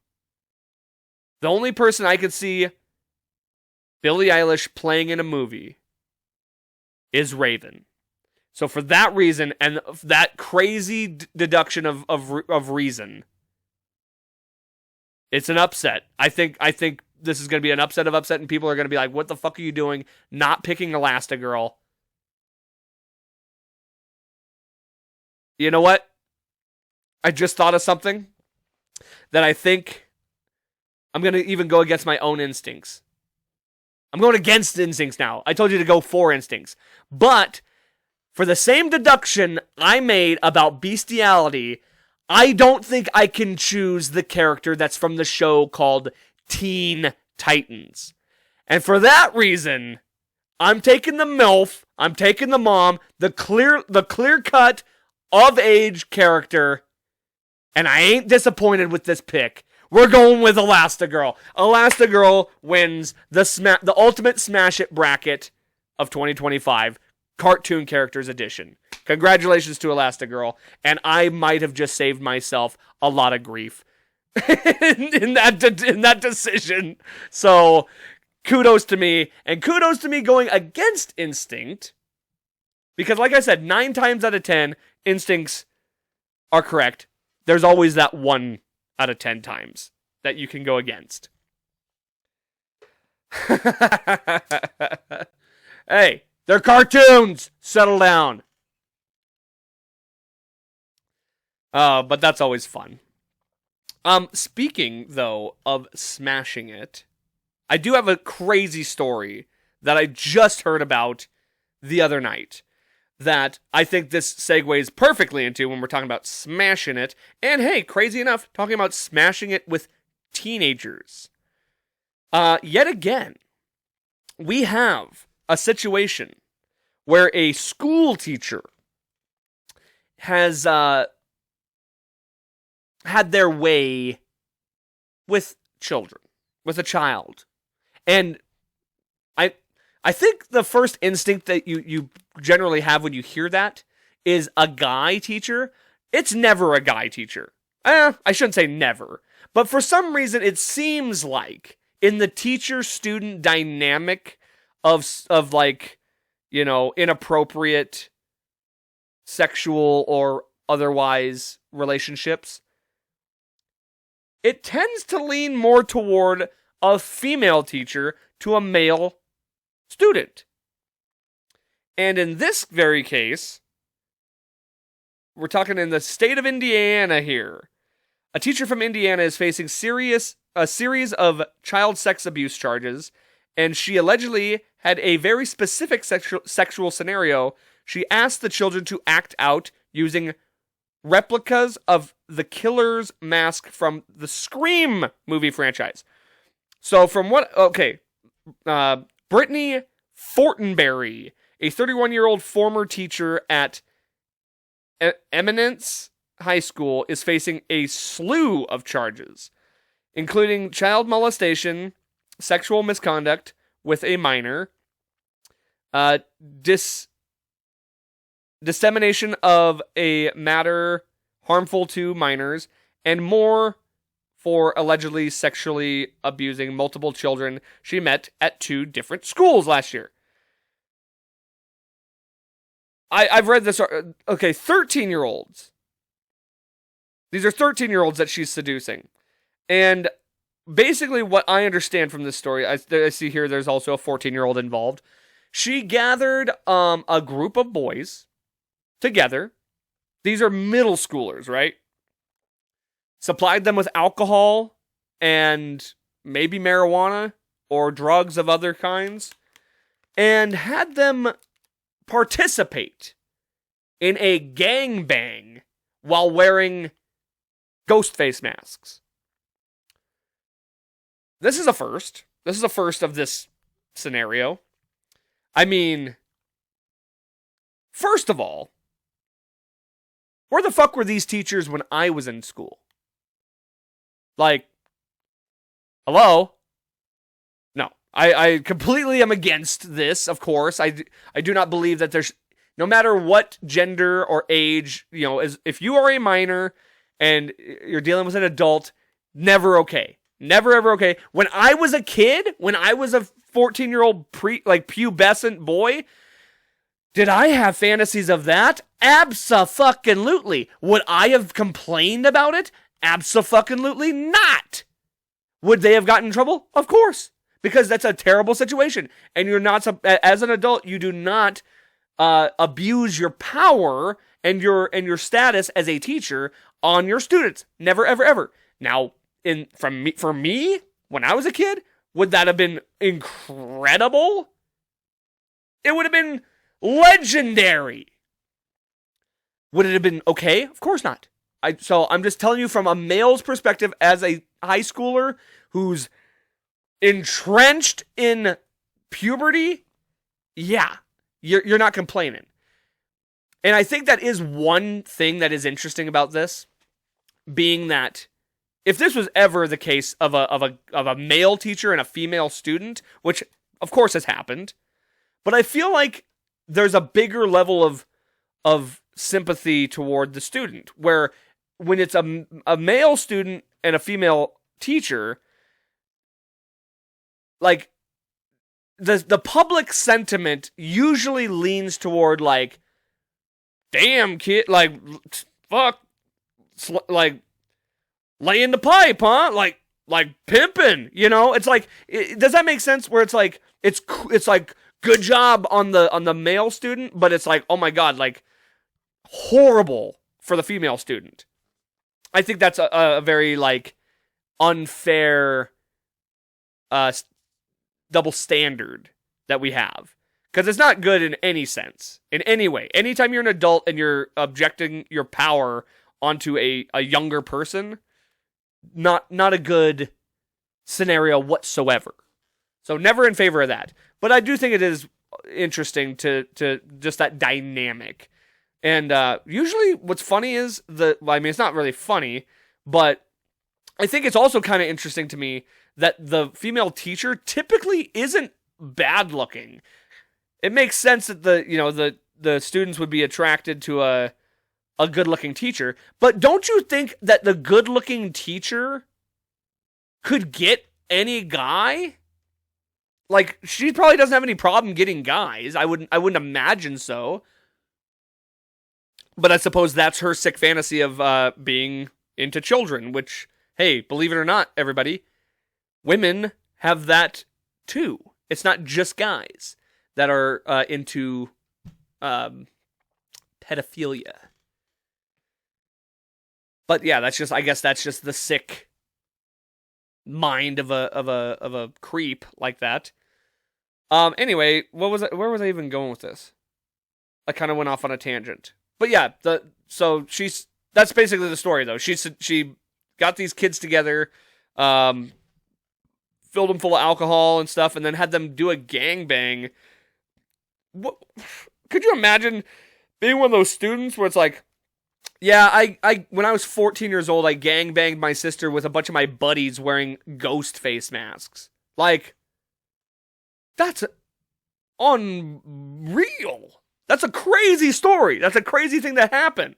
the only person I could see Billie Eilish playing in a movie is Raven. So for that reason, and that crazy deduction of reason, it's an upset. I think this is going to be an upset of upset, and people are going to be like, what the fuck are you doing not picking Elastigirl? You know what? I just thought of something that I think I'm going to even go against my own instincts. I'm going against instincts now. I told you to go for instincts. But for the same deduction I made about bestiality, I don't think I can choose the character that's from the show called Teen Titans. And for that reason, I'm taking the MILF, I'm taking the mom, the clear cut of age character, and I ain't disappointed with this pick. We're going with Elastigirl. Elastigirl wins the ultimate smash it bracket of 2025, Cartoon Characters Edition. Congratulations to Elastigirl, and I might have just saved myself a lot of grief in that decision. So kudos to me, and kudos to me going against instinct, because like I said, 9 times out of 10 instincts are correct. There's always that 1 out of 10 times that you can go against. Hey, they're cartoons. Settle down. But that's always fun. Speaking, though, of smashing it, I do have a crazy story that I just heard about the other night that I think this segues perfectly into when we're talking about smashing it. And hey, crazy enough, talking about smashing it with teenagers. Yet again, we have a situation where a school teacher has had their way with children, with a child. And I think the first instinct that you generally have when you hear that is a guy teacher. It's never a guy teacher. I shouldn't say never. But for some reason, it seems like in the teacher-student dynamic of like, inappropriate sexual or otherwise relationships, it tends to lean more toward a female teacher to a male student. And in this very case, we're talking in the state of Indiana here. A teacher from Indiana is facing a series of child sex abuse charges, and she allegedly had a very specific sexual scenario. She asked the children to act out using replicas of the killer's mask from the Scream movie franchise. So Brittany Fortenberry, a 31-year-old former teacher at Eminence High School, is facing a slew of charges, including child molestation, sexual misconduct with a minor, dissemination of a matter harmful to minors, and more for allegedly sexually abusing multiple children she met at 2 different schools last year. I've read this. Okay, 13-year-olds. These are 13-year-olds that she's seducing. And basically what I understand from this story, I see here there's also a 14-year-old involved. She gathered a group of boys together. These are middle schoolers, right? Supplied them with alcohol and maybe marijuana or drugs of other kinds, and had them participate in a gangbang while wearing ghost face masks. This is a first. This is a first of this scenario. I mean, first of all, where the fuck were these teachers when I was in school? Like, hello? No, I completely am against this, of course. I do not believe that there's, no matter what gender or age, if you are a minor and you're dealing with an adult, never okay. Never ever okay. When I was a kid, when I was a 14-year-old pubescent boy, did I have fantasies of that? Abso-fucking-lutely. Would I have complained about it? Abso-fucking-lutely not. Would they have gotten in trouble? Of course. Because that's a terrible situation. And you're not, as an adult, you do not abuse your power and your status as a teacher on your students. Never, ever, ever. Now, for me, when I was a kid, would that have been incredible? It would have been legendary. Would it have been okay? Of course not. So I'm just telling you from a male's perspective as a high schooler who's entrenched in puberty, yeah, you're not complaining. And I think that is one thing that is interesting about this, being that if this was ever the case of a male teacher and a female student, which of course has happened, but I feel like there's a bigger level of sympathy toward the student, where when it's a male student and a female teacher, like the public sentiment usually leans toward like, damn kid, like fuck, like laying the pipe, huh? Like pimping, It's like, does that make sense? Where it's like it's like good job on the male student, but it's like, oh my god, like horrible for the female student. I think that's a very like unfair double standard that we have, because it's not good in any sense, in any way. Anytime you're an adult and you're objecting your power onto a younger person, not a good scenario whatsoever. So never in favor of that. But I do think it is interesting to just that dynamic. And usually what's funny is it's not really funny, but I think it's also kind of interesting to me that the female teacher typically isn't bad looking. It makes sense that the students would be attracted to a good looking teacher, but don't you think that the good looking teacher could get any guy? Like, she probably doesn't have any problem getting guys. I wouldn't imagine so. But I suppose that's her sick fantasy of being into children, which, hey, believe it or not, everybody, women have that too. It's not just guys that are into pedophilia. But yeah, I guess that's just the sick mind of a creep like that. Anyway, where was I even going with this? I kind of went off on a tangent. But yeah, that's basically the story though. She got these kids together, filled them full of alcohol and stuff, and then had them do a gangbang. What could you imagine being one of those students where it's like, yeah, I when I was 14 years old, I gangbanged my sister with a bunch of my buddies wearing ghost face masks. Like, that's unreal. That's a crazy story. That's a crazy thing that happened.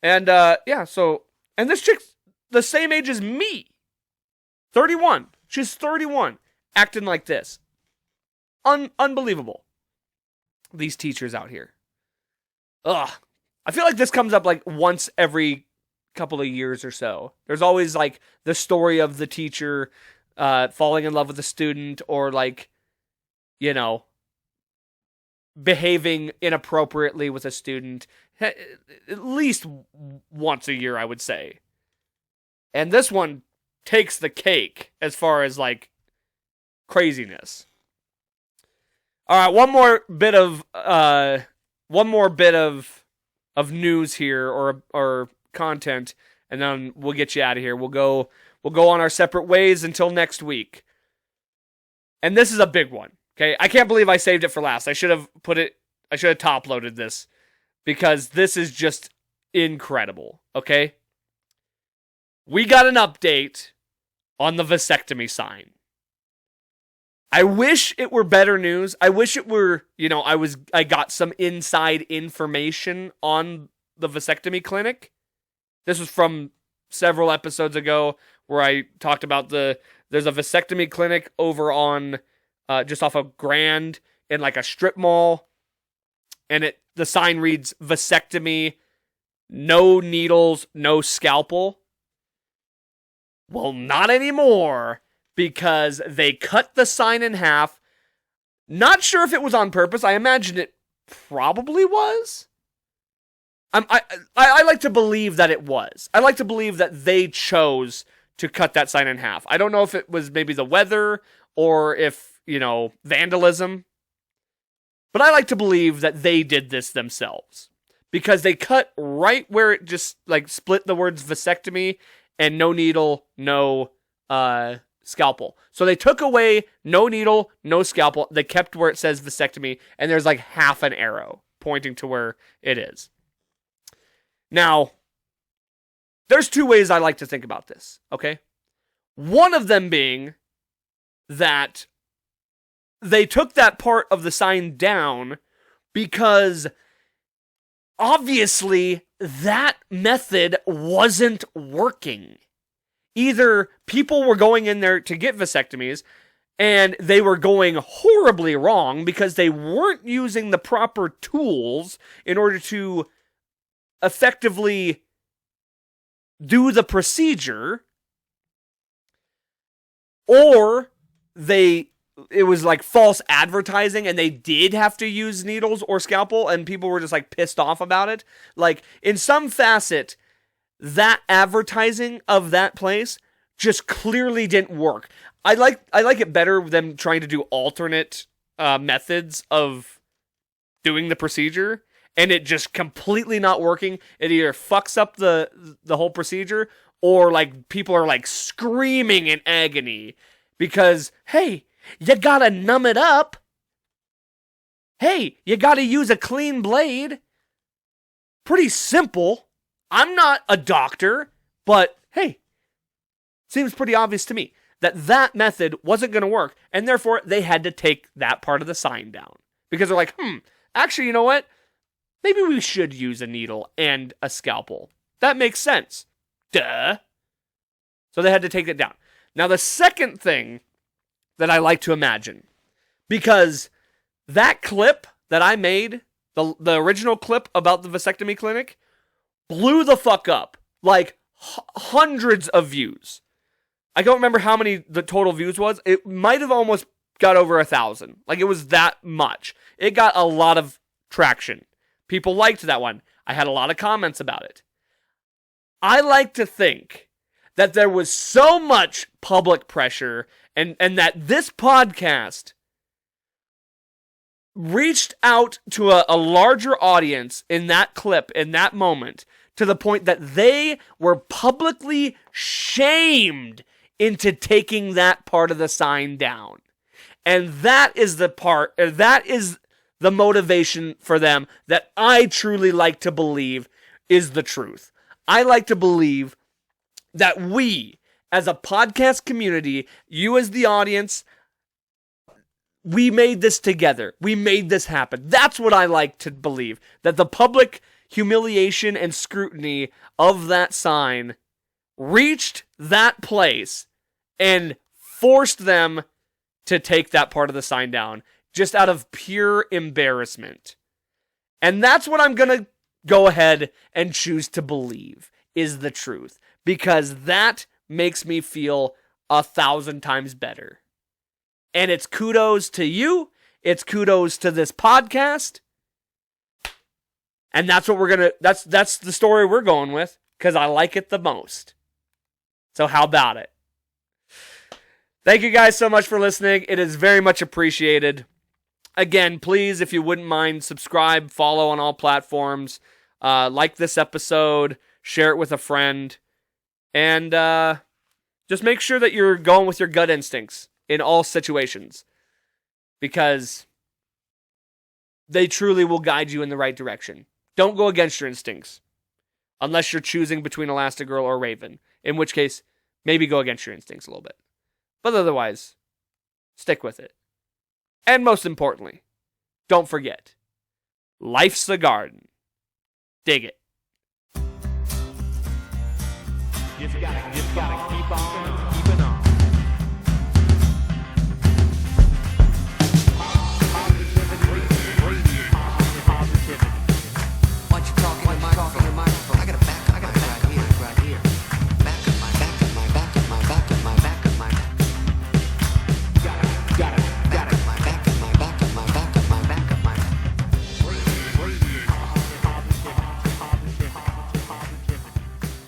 And and this chick's the same age as me. 31. She's 31. Acting like this. Unbelievable. These teachers out here. Ugh. I feel like this comes up like once every couple of years or so. There's always like the story of the teacher falling in love with a student, or like, behaving inappropriately with a student. At least once a year, I would say. And this one takes the cake as far as like craziness. All right, one more bit of news here, or content, and then we'll get you out of here. We'll go on our separate ways until next week. And this is a big one. Okay, I can't believe I saved it for last. I should have top loaded this, because this is just incredible. Okay, we got an update on the vasectomy sign. I wish it were better news. I wish it were, I got some inside information on the vasectomy clinic. This was from several episodes ago where I talked about there's a vasectomy clinic over on just off of Grand in like a strip mall, and the sign reads vasectomy, no needles, no scalpel. Well, not anymore, because they cut the sign in half. Not sure if it was on purpose. I imagine it probably was. I like to believe that it was. I like to believe that they chose to cut that sign in half. I don't know if it was maybe the weather or if, vandalism. But I like to believe that they did this themselves, because they cut right where it just like split the words vasectomy and no needle, no scalpel. So they took away no needle, no scalpel. They kept where it says vasectomy, and there's like half an arrow pointing to where it is. Now, there's two ways I like to think about this, okay? One of them being that they took that part of the sign down because obviously that method wasn't working. Either people were going in there to get vasectomies and they were going horribly wrong because they weren't using the proper tools in order to effectively do the procedure, or it was like false advertising and they did have to use needles or scalpel and people were just like pissed off about it. Like, in some facet, that advertising of that place just clearly didn't work. I like it better them trying to do alternate methods of doing the procedure, and it just completely not working. It either fucks up the whole procedure, or like people are like screaming in agony because, hey, You gotta numb it up. Hey, you gotta use a clean blade. Pretty simple. I'm not a doctor, but hey, seems pretty obvious to me that method wasn't going to work, and therefore they had to take that part of the sign down. Because they're like, actually, you know what? Maybe we should use a needle and a scalpel. That makes sense. Duh. So they had to take it down. Now, the second thing that I like to imagine, because that clip that I made, the original clip about the vasectomy clinic, blew the fuck up. Like, hundreds of views. I don't remember how many the total views was. It might have almost got over 1,000. Like, it was that much. It got a lot of traction. People liked that one. I had a lot of comments about it. I like to think that there was so much public pressure and that this podcast reached out to a larger audience in that clip, in that moment, to the point that they were publicly shamed into taking that part of the sign down. And that is the motivation for them that I truly like to believe is the truth. I like to believe that we, as a podcast community, you as the audience, we made this together. We made this happen. That's what I like to believe. That the public humiliation and scrutiny of that sign reached that place and forced them to take that part of the sign down just out of pure embarrassment. And that's what I'm going to go ahead and choose to believe is the truth, because that makes me feel 1,000 times better. And it's kudos to you. It's kudos to this podcast. And that's what that's the story we're going with, because I like it the most. So how about it? Thank you guys so much for listening. It is very much appreciated. Again, please, if you wouldn't mind, subscribe, follow on all platforms, like this episode, share it with a friend, and just make sure that you're going with your gut instincts in all situations, because they truly will guide you in the right direction. Don't go against your instincts, unless you're choosing between Elastigirl or Raven, in which case, maybe go against your instincts a little bit. But otherwise, stick with it. And most importantly, don't forget, life's a garden. Dig it. Just gotta keep on keeping on.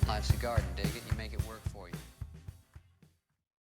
Life's a garden, dig it?